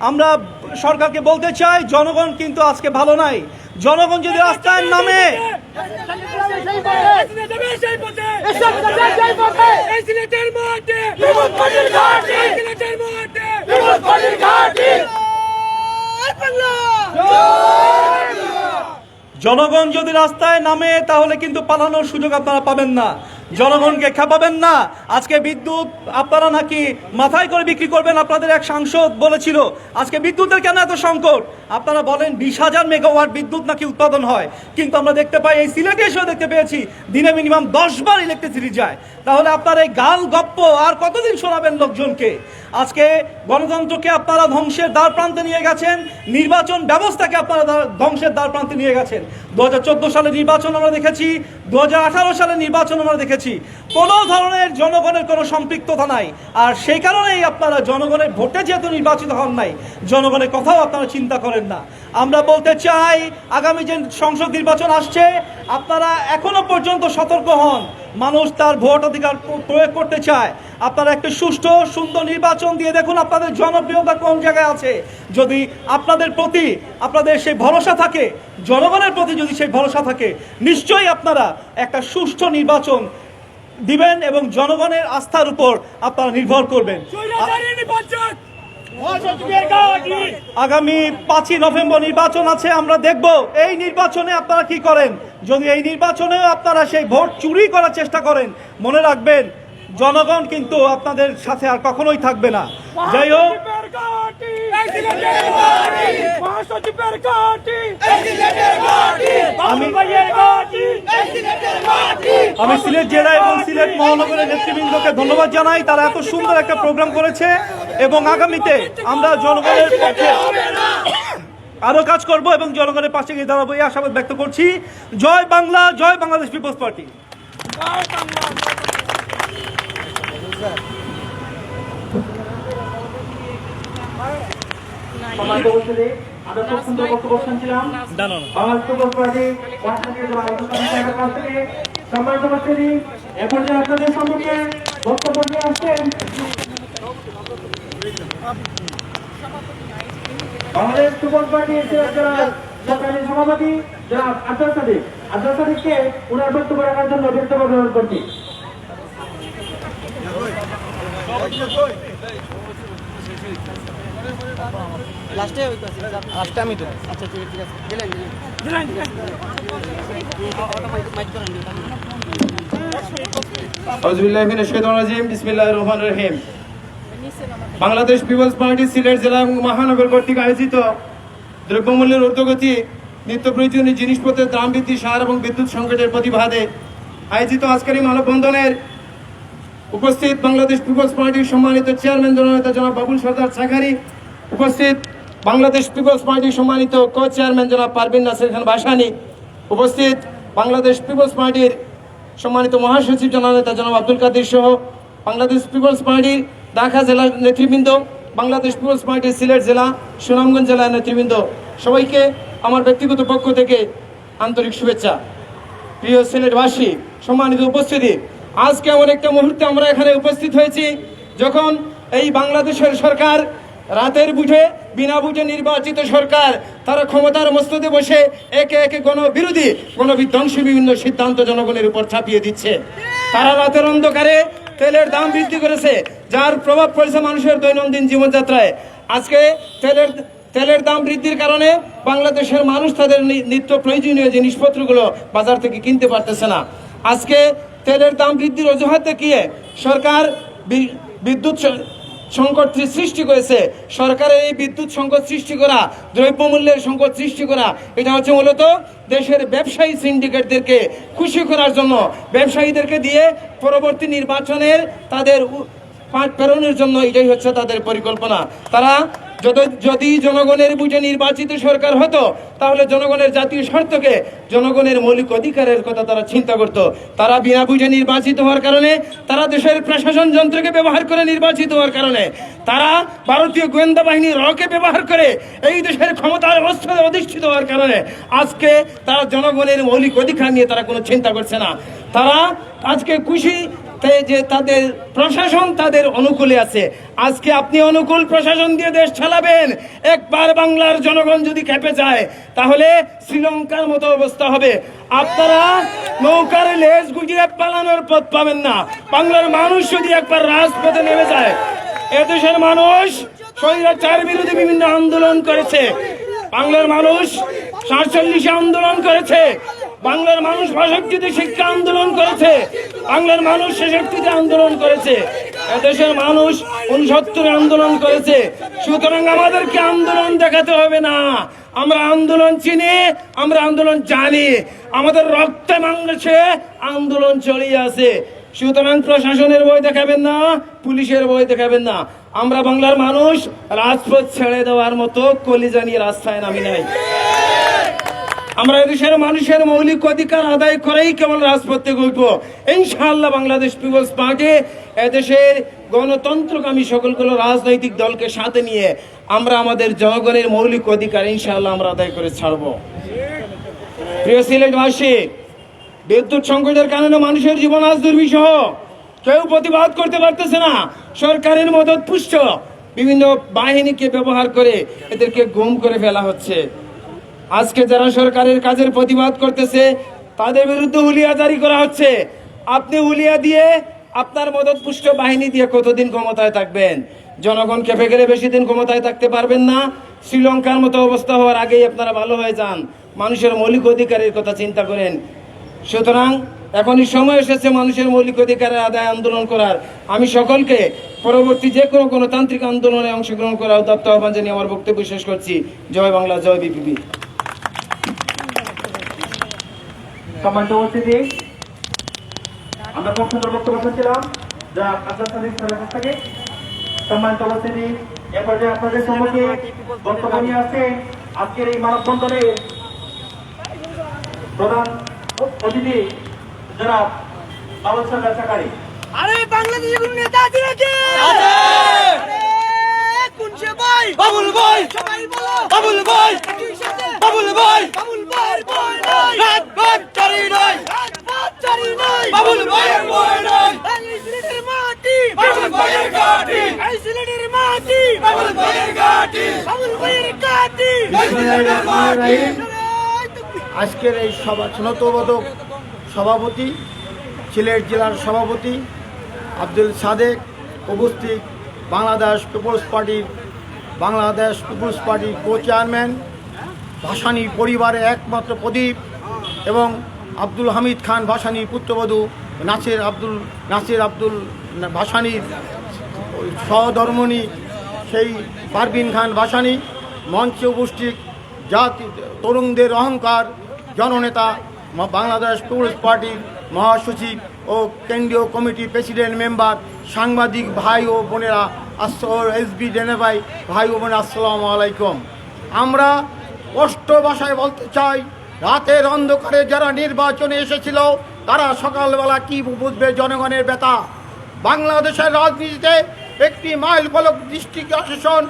আমরা সরকারকে বলতে চাই, জনগণ কিন্তু আজকে ভালো নাই। জনগণ যদি রাস্তায় নামে, জনগণ যদি রাস্তায় নামে তাহলে কিন্তু পালানোর সুযোগ আপনারা পাবেন না, জনগণকে খেপাবেন না। আজকে বিদ্যুৎ আপনারা নাকি মাথায় করে বিক্রি করবেন, আপনাদের এক সাংসদ বলেছিল। আজকে বিদ্যুতের কেন এত সংকট? আপনারা বলেন 20,000 মেগাওয়াট বিদ্যুৎ নাকি উৎপাদন হয়, কিন্তু আমরা দেখতে পাই এই সিলেটে এসেও দেখতে পেয়েছি দিনে মিনিমাম 10 বার ইলেকট্রিসিটি যায়। তাহলে আপনারা এই গাল গপ্প আর কতদিন শোনাবেন লোকজনকে? আজকে গণতন্ত্রকে আপনারা ধ্বংসের দ্বার প্রান্তে নিয়ে গেছেন, নির্বাচন ব্যবস্থাকে আপনারা ধ্বংসের দ্বার প্রান্তে নিয়ে গেছেন। 2014 সালে নির্বাচন আমরা দেখেছি, 2018 সালে নির্বাচন আমরা দেখেছি, কোনো ধরনের জনগণের কোনো সম্পৃক্ততা নাই। আর সেই কারণেই আপনারা জনগণের ভোটে যেহেতু নির্বাচিত হন নাই, জনগণের কথাও আপনারা চিন্তা করেন না। আমরা বলতে চাই, আগামী যে সংসদ নির্বাচন আসছে, আপনারা এখনো পর্যন্ত সতর্ক হন। মানুষ তার ভোট অধিকার প্রয়োগ করতে চায়। আপনারা একটি সুষ্ঠু সুন্দর নির্বাচন দিয়ে দেখুন আপনাদের জনপ্রিয়তা কোন জায়গায় আছে। যদি আপনাদের প্রতি আপনাদের সেই ভরসা থাকে, জনগণের প্রতি যদি সেই ভরসা থাকে, নিশ্চয়ই আপনারা একটা সুষ্ঠু নির্বাচন দিবেন এবং জনগণের আস্থার উপর আপনারা নির্ভর করবেন। আগামী 5ই নভেম্বর নির্বাচন আছে, আমরা দেখব এই নির্বাচনে আপনারা কি করেন। যদি এই নির্বাচনে আপনারা সেই ভোট চুরি করার চেষ্টা করেন, মনে রাখবেন জনগণ কিন্তু আপনাদের সাথে আর কখনোই থাকবে না। যাই হোক, আমি সিলেট জেলা এবং সিলেট মহানগরের নেতৃবৃন্দকে ধন্যবাদ জানাই, তারা এত সুন্দর একটা প্রোগ্রাম করেছে এবং আগামীতে আমরা জনগণের পক্ষে আরো কাজ করব এবং জনগণের পাশে গিয়ে দাঁড়াবো এই আশাবাদ ব্যক্ত করছি। জয় বাংলা, জয় বাংলাদেশ পিপলস পার্টি। আপনাদের সম্মুখে বক্তব্য নিয়ে আসছেন বাংলাদেশ পিপলস পার্টির সরকারি সভাপতি জনাব আব্দুল সাদিক। আব্দুল সাদিককে ওনার বক্তব্য রাখার জন্য বক্তব্য গ্রহণ করছি। বাংলাদেশ পিপলস পার্টি সিলেট জেলা এবং মহানগর কর্তৃক আয়োজিত দ্রব্যমূল্যের ঊর্ধ্বগতি, নিত্য প্রয়োজনীয় জিনিসপত্রের দাম বৃদ্ধি, সার এবং বিদ্যুৎ সংকটের প্রতিবাদে আয়োজিত আজকের এই মানববন্ধনের উপস্থিত বাংলাদেশ পিপলস পার্টির সম্মানিত চেয়ারম্যান জননেতা জনাব বাবুল সরদার সাখারি, উপস্থিত বাংলাদেশ পিপলস পার্টির সম্মানিত কো চেয়ারম্যান জনাব পারভিন নাসির খান ভাসানী, উপস্থিত বাংলাদেশ পিপলস পার্টির সম্মানিত মহাসচিব জননেতা জনাব আব্দুল কাদের সহ বাংলাদেশ পিপলস পার্টির ঢাকা জেলার নেতৃবৃন্দ, বাংলাদেশ পিপলস পার্টির সিলেট জেলা, সুনামগঞ্জ জেলার নেতৃবৃন্দ, সবাইকে আমার ব্যক্তিগত পক্ষ থেকে আন্তরিক শুভেচ্ছা। প্রিয় সিলেটবাসী, সম্মানিত উপস্থিতি, আজকে এমন একটা মুহূর্তে আমরা এখানে উপস্থিত হয়েছি যখন এই বাংলাদেশের সরকার রাতের বুঝে বিনা বুঝে নির্বাচিত সরকার, তারা ক্ষমতার মস্তদে বসে একে একে গণবিরোধী গণবিধ্বংসী বিভিন্ন সিদ্ধান্ত জনগণের উপর চাপিয়ে দিচ্ছে। তারা রাতের অন্ধকারে তেলের দাম বৃদ্ধি করেছে, যার প্রভাব পড়েছে মানুষের দৈনন্দিন জীবনযাত্রায়। আজকে তেলের দাম বৃদ্ধির কারণে বাংলাদেশের মানুষ তাদের নিত্য প্রয়োজনীয় জিনিসপত্রগুলো বাজার থেকে কিনতে পারতেছে না। আজকে তেলের দাম বৃদ্ধির অজুহাত দেখিয়ে সরকার বিদ্যুৎ সংকট সৃষ্টি করেছে। সরকারের এই বিদ্যুৎ সংকট সৃষ্টি করা, দ্রব্যমূল্যের সংকট সৃষ্টি করা, এটা হচ্ছে মূলত দেশের ব্যবসায়ী সিন্ডিকেটদেরকে খুশি করার জন্য, ব্যবসায়ীদেরকে দিয়ে পরবর্তী নির্বাচনের তাদের পাট প্রেরণের জন্য এটাই হচ্ছে তাদের পরিকল্পনা। তারা যদি জনগণের বুঝে নির্বাচিত সরকার হতো, তাহলে জনগণের জাতীয় স্বার্থকে, জনগণের মৌলিক অধিকারের কথা তারা চিন্তা করত। তারা বিনা বুঝে নির্বাচিত হওয়ার কারণে, তারা দেশের প্রশাসন যন্ত্রকে ব্যবহার করে নির্বাচিত হওয়ার কারণে, তারা ভারতীয় গোয়েন্দা বাহিনী রকে ব্যবহার করে এই দেশের ক্ষমতার অবস্থায় অধিষ্ঠিত হওয়ার কারণে আজকে তারা জনগণের মৌলিক অধিকার নিয়ে তারা কোনো চিন্তা করছে না। তারা আজকে খুশি যে তাদের প্রশাসন তাদের অনুকূলে আছে। আজকে আপনি অনুকূল প্রশাসন দিয়ে দেশ চালাবেন, একবার বাংলার জনগণ যদি খেপে যায় তাহলে শ্রীলঙ্কার মতো অবস্থা হবে। আপনারা নৌকার লেজ গুটিয়ে পালানোর পথ পাবেন না। বাংলার মানুষ যদি একবার রাজপথে নেমে যায়, এদেশের মানুষ স্বৈরাচার বিরোধী বিভিন্ন আন্দোলন করেছে, বাংলার মানুষ ৪৭ আন্দোলন করেছে, বাংলার মানুষ ৬৫-তে শিক্ষা আন্দোলন করেছে, বাংলার মানুষ ৬৬-তে আন্দোলন করেছে, এদেশের মানুষ ৬৯ আন্দোলন করেছে। সুতরাং আমাদেরকে আন্দোলন দেখাতে হবে না, আমরা আন্দোলন চিনি, আমরা আন্দোলন জানি, আমাদের রক্তে মাংসে আন্দোলন চলিয়ে আছে। সুতরাং প্রশাসনের ভয় দেখাবেন না, পুলিশের ভয় দেখাবেন না। আমরা বাংলার মানুষ রাজপথ ছেড়ে দেওয়ার মতো কলিজা নিয়ে রাস্তায় নামি নাই। আমরা এদেশের মানুষের মৌলিক অধিকার আদায় করেই কেবল রাজপথে উঠবো ইনশাআল্লাহ। বাংলাদেশ পিপলস পার্টি এদেশের গণতন্ত্রকামী সকলগুলো রাজনৈতিক দলকে সাথে নিয়ে আমরা আমাদের জনগণের মৌলিক অধিকার ইনশাআল্লাহ আমরা আদায় করে ছাড়বো। প্রিয় সিলেটবাসী, বিদ্যুৎ সংকটের কারণে মানুষের জীবন আজ দুর্বিষহ, কেউ প্রতিবাদ করতে পারতেছে না। সরকারের মদত পুষ্ট বিভিন্ন বাহিনীকে ব্যবহার করে এদেরকে গুম করে ফেলা হচ্ছে। আজকে যারা সরকারের কাজের প্রতিবাদ করতেছে তাদের বিরুদ্ধে হুলিয়া জারি করা হচ্ছে। আপনি হুলিয়া দিয়ে আপনার মদত পুষ্ট বাহিনী দিয়ে কতদিন ক্ষমতায় থাকবেন? জনগণ খেপে গেলে বেশি দিন ক্ষমতায় থাকতে পারবেন না। শ্রীলঙ্কার মতো অবস্থা হওয়ার আগেই আপনারা ভালো হয়ে যান, মানুষের মৌলিক অধিকারের কথা চিন্তা করেন। সুতরাং এখনই সময় এসেছে মানুষের মৌলিক অধিকারের আদায় আন্দোলন করার। আমি সকলকে পরবর্তী যে কোনো গণতান্ত্রিক আন্দোলনে অংশগ্রহণ করার উদাত্ত আহ্বান জানিয়ে আমার বক্তব্য শেষ করছি। জয় বাংলা, জয় বিপিপি। সম্মানিত উপস্থিতি, আমরা খুব সুন্দর বক্তব্য শুনছিলাম যা আব্দুল সাদিক স্যারের কাছ থেকে। সম্মানিত উপস্থিতি, এ পর্যায়ে আপনাদের সম্মুখে বক্তব্য নিয়ে আসছে আজকের এই মানববন্ধনের প্রধান অতিথি যারা বাবুল সাহেব ব্যবসাকারী। আরে বাংলাদেশে কোন নেতা আছে নাকি? আছে। আরে কোন সে ভাই? বাবুল ভাই, সবাই বলো বাবুল ভাই, একই সাথে বাবুল ভাই, বাবুল ভাই বয় নাই, রাজপথ চারি নয়, রাজপথ চারি নাই, বাবুল ভাইয়ের বয় নয়, এই সিলেটের মাটি, বাবুল ভাইয়ের ঘাঁটি, এই সিলেটের মাটি, বাবুল ভাইয়ের ঘাঁটি, বাবুল ভাইয়ের ঘাঁটি। এই সিলেটের মাটি। আজকের এই সভা স্নাতবোধক সভাপতি, সিলেট জেলার সভাপতি আব্দুল সাদেক উপস্থিত, বাংলাদেশ পিপলস পার্টির কো চেয়ারম্যান, ভাসানী পরিবারের একমাত্র প্রদীপ এবং আব্দুল হামিদ খান ভাসানীর পুত্রবধূ নাসির আব্দুল ভাসানীর সহধর্মণী সেই পারভিন খান ভাসানী, মঞ্চে উপস্থিত জাতি তরুণদের অহংকার জননেতা বাংলাদেশ পিপলস পার্টির মহাসচিব ও কেন্দ্রীয় কমিটির প্রেসিডেন্ট মেম্বার, সাংবাদিক ভাই ও বোনেরা, এসবি ডেনেভাই ভাই ও বোনেরা, আসসালামু আলাইকুম। আমরা স্পষ্ট ভাষায় বলতে চাই, রাতের অন্ধকারে যারা নির্বাচনে এসেছিল তারা সকালবেলা কি বুঝবে জনগণের ব্যথা। বাংলাদেশের রাজনীতিতে একটি মাইল ফলক দৃষ্টি আকর্ষণ।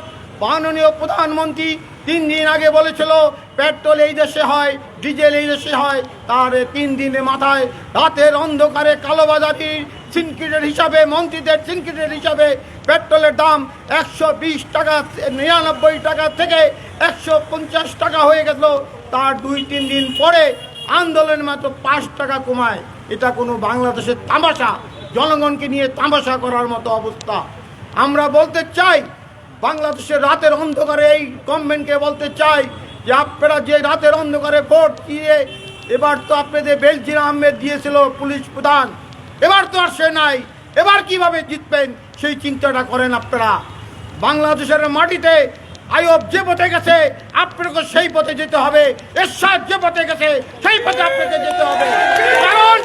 মাননীয় প্রধানমন্ত্রী 3 দিন আগে বলেছিল পেট্রোল এই দেশে হয়, ডিজেল এই দেশে হয়। তার 3 দিনের মাথায় রাতের অন্ধকারে কালোবাজারির সিনক্রেটের হিসাবে, মন্ত্রীদের সিনক্রেটের হিসাবে পেট্রোলের দাম 120 টাকা 99 টাকা থেকে 150 টাকা হয়ে গেল। তার 2-3 দিন পরে আন্দোলন মাত্র 5 টাকা কমায়। এটা কোনো বাংলাদেশের তামাশা, জনগণকে নিয়ে তামাশা করার মতো অবস্থা। আমরা বলতে চাই, বাংলাদেশের রাতের অন্ধকারে এই গভর্নমেন্টকে বলতে চাই যে আপনারা যে রাতের অন্ধকারে ভোট দিয়ে, এবার তো আপনাদের বেলজির আহমেদ দিয়েছিল পুলিশ প্রধান, এবার তো আর সে নাই, এবার কিভাবে জিতবেন সেই চিন্তাটা করেন আপনারা। বাংলাদেশের মাটিতে আইয়ুব যে পথে গেছে আপনাকে সেই পথে যেতে হবে, এরশাদ যে পথে গেছে সেই পথে আপনাকে যেতে হবে। কারণ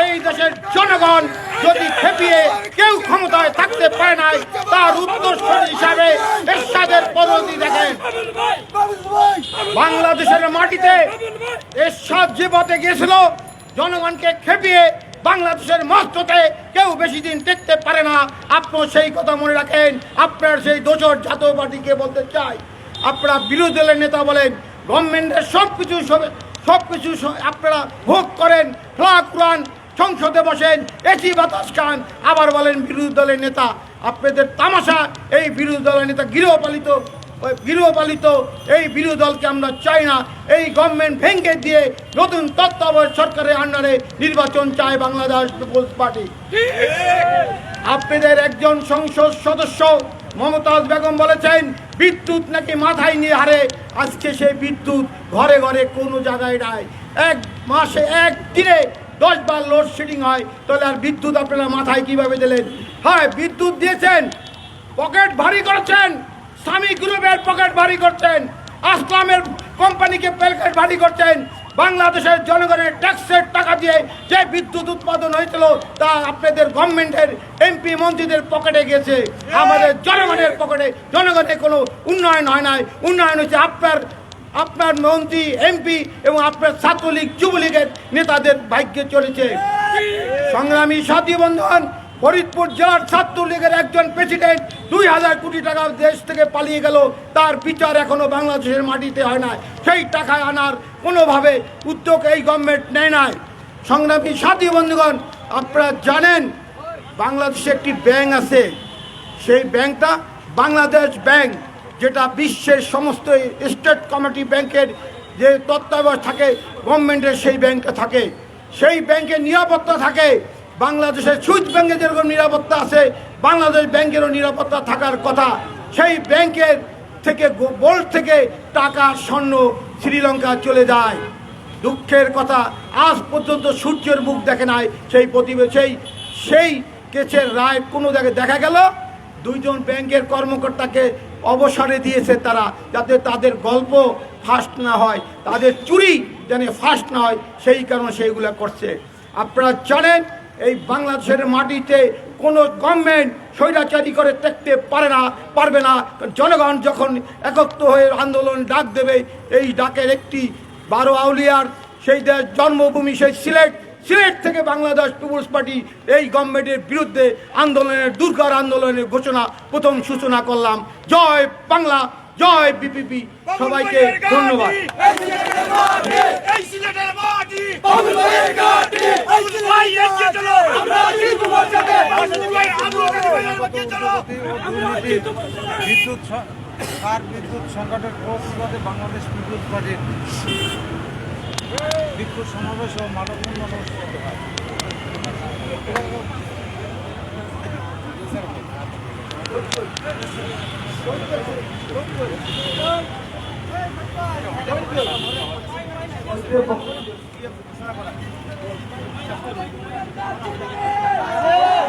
এই দেশের জনগণ যদি খেপিয়ে কেউ ক্ষমতায় থাকতে পারে নাই, তার উত্তরসূরি হিসাবে এরশাদের পদ্ধতি দেখেন। বাংলাদেশের মাটিতে এরশাদ যে পথে গিয়েছিল, জনগণকে খেপিয়ে বাংলাদেশের মস্ততে কেউ বেশি দিন টিকতে পারে না। আপনিও সেই কথা মনে রাখেন। আপনার সেই দোসর জাতীয় পার্টিকে বলতে চাই, আপনারা বিরোধী দলের নেতা বলেন, গভর্নমেন্টের সব কিছু আপনারা ভোগ করেন, ফ্লাগ কুরান সংসদে বসেন, এসি বাতাস খান, আবার বলেন বিরোধী দলের নেতা। আপনাদের তামাশা, এই বিরোধী দলের নেতা গৃহপালিত এই বিরোধী দলকে আমরা চাই না। এই গভর্নমেন্ট ভেঙে দিয়ে নতুন তত্ত্বাবধায়ক সরকারের আন্ডারে নির্বাচন চায় বাংলাদেশ পিপলস পার্টি। আপনাদের একজন সংসদ সদস্য মমতাজ বেগম বলেছেন বিদ্যুৎ নাকি মাথায় নিয়ে হারে। আজকে সেই বিদ্যুৎ ঘরে ঘরে কোনো জায়গায় নাই। এক মাসে একদিনে 10 বার লোডশেডিং হয়, তাহলে আর বিদ্যুৎ আপনারা মাথায় কিভাবে দিলেন? হ্যাঁ, বিদ্যুৎ দিয়েছেন, পকেট ভারী করেছেন, স্বামী গ্রুপের পকেট ভারী করছেন, আসলামের কোম্পানিকে পকেট ভারী করছেন। বাংলাদেশের জনগণের ট্যাক্সের টাকা দিয়ে যে বিদ্যুৎ উৎপাদন হয়েছিল তা আপনাদের গভর্নমেন্টের এমপি মন্ত্রীদের পকেটে গেছে, আমাদের জনগণের পকেটে। জনগণের কোনো উন্নয়ন হয় নাই। উন্নয়ন হয়েছে আপনার মন্ত্রী, এমপি এবং আপনার ছাত্রলীগ, যুবলীগের নেতাদের ভাগ্যে চলেছে। সংগ্রামী সাথী বন্ধুগণ, ফরিদপুর জেলার ছাত্রলীগের একজন প্রেসিডেন্ট 2000 কোটি টাকা দেশ থেকে পালিয়ে গেল, তার বিচার এখনো বাংলাদেশের মাটিতে হয় না। সেই টাকা আনার কোনোভাবে উদ্যোগ এই গভর্নমেন্ট নেয় নাই। সংগ্রামী সাথী বন্ধুগণ, আপনারা জানেন বাংলাদেশে একটি ব্যাংক আছে, সেই ব্যাংকটা বাংলাদেশ ব্যাংক, যেটা বিশ্বের সমস্ত স্টেট কমিটি ব্যাংকের যে তত্ত্বাবধায়ক থাকে গভর্নমেন্টের, সেই ব্যাংকটা থাকে। সেই ব্যাংকের নিরাপত্তা থাকে। বাংলাদেশের সুইস ব্যাংকে যেরকম নিরাপত্তা আছে, বাংলাদেশ ব্যাংকেরও নিরাপত্তা থাকার কথা। সেই ব্যাংকের থেকে বোল্ট থেকে টাকা, স্বর্ণ শ্রীলঙ্কা চলে যায়। দুঃখের কথা, আজ পর্যন্ত সূর্যের মুখ দেখে নাই সেই কেসের রায় কোনো জায়গায় দেখা গেল 2 জন ব্যাংকের কর্মকর্তাকে অবসরে দিয়েছে তারা, যাতে তাদের গল্প ফাস্ট না হয়, তাদের চুরি যেন ফাস্ট না হয়, সেই কারণে সেইগুলো করছে। আপনারা জানেন এই বাংলাদেশের মাটিতে কোনো গভর্নমেন্ট স্বৈরাচারী করে দেখতে পারবে না। জনগণ যখন একত্র হয়ে আন্দোলন ডাক দেবে, এই ডাকের একটি 12 আউলিয়ার সেই দেশ জন্মভূমি, সেই সিলেট থেকে বাংলাদেশ পিপলস পার্টি এই গভর্নমেন্টের বিরুদ্ধে আন্দোলনের, দুর্গার আন্দোলনের প্রথম সূচনা করলাম। জয় বাংলা, জয় বিপিপি। সবাইকে ধন্যবাদ। এই সিলেটের মাটি বাবুল ভাইয়ের ঘাটে, এই ভাই এগিয়ে চলো, আমরা জিতবো বলতে বাবুল ভাই এগিয়ে চলো, আমরা জিতবো। বিদ্যুৎ সংকটের প্রতিবাদে বাংলাদেশ পিপলস পার্টির বিক্ষোভ সমাবেশ ও মানববন্ধন অনুষ্ঠিত হয়।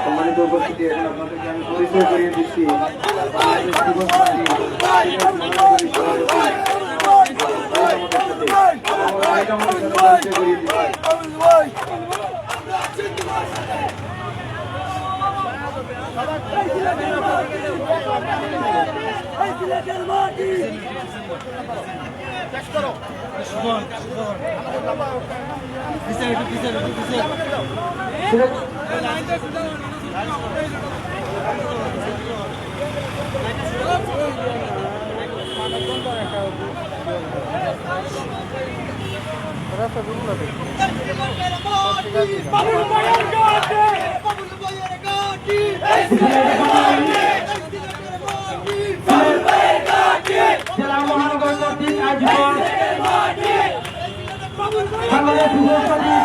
সম্মানিত উপস্থিতি, এখন আপনাদেরকে আমি পরিচয় করিয়ে দিচ্ছি বাংলাদেশ পিপলস পার্টি বাবুল ভাইয়ের ঘাটে, বাবুল ভাইয়ের ঘাটে, এই সিলেটের মাটি, বাবুল ভাইয়ের ঘাটে, জেলা মহানগর কর্তৃক আয়োজিত বাবুল ভাইয়ের বাংলাদেশ পিপলস পার্টি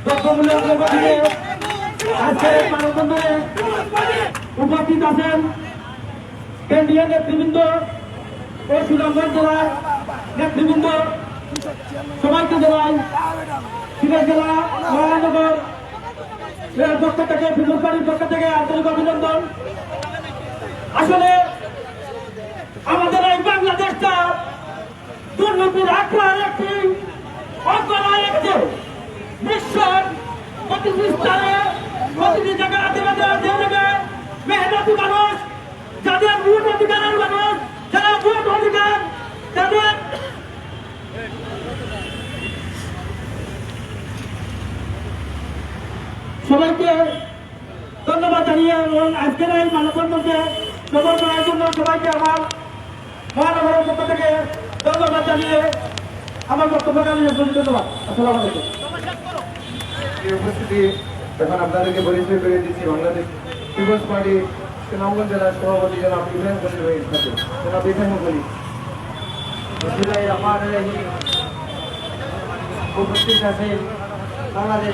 দ্রব্যমূল্যের অগ্রগতিতে আজকের এই মানববন্ধনে উপস্থিত আছেন কেন্দ্রীয় নেতৃবৃন্দ ও সুনামগঞ্জ জেলার নেতৃবৃন্দ। সবাইকে জানাই সিলেট জেলা মহানগর পক্ষ থেকে, পিপলস পার্টির পক্ষ থেকে আন্তরিক অভিনন্দন। আসলে আমাদের এই বাংলাদেশটা দুর্নীতির আখড়ার একটি অঙ্গনায় একটি বিশ্বের প্রতিটি স্থানে, প্রতিটি জায়গায় যে জায়গায় মেহনতি মানুষ, যাদের ভোট অধিকারের মানুষ, যারা ভোট অধিকার, যাদের সবাইকে ধন্যবাদ জানিয়ে এবং আজকের এই মানববন্ধনকে সফল করার জন্য সবাইকে আমার মহানগরের পক্ষ থেকে ধন্যবাদ জানিয়ে আমার বক্তব্য কালে ধন্যবাদ। আসসালামু আলাইকুম। এই উপস্থিতি এখন আপনাদেরকে পরিচয় করে দিচ্ছি বাংলাদেশ পিপলস পার্টি সুনামগঞ্জ জেলার সভাপতি জনাব ইব্রাহিম খলিল ভাইয়ের সাথে। জনাব ইব্রাহিম খলিল। উপস্থিত আছেন বাংলাদেশ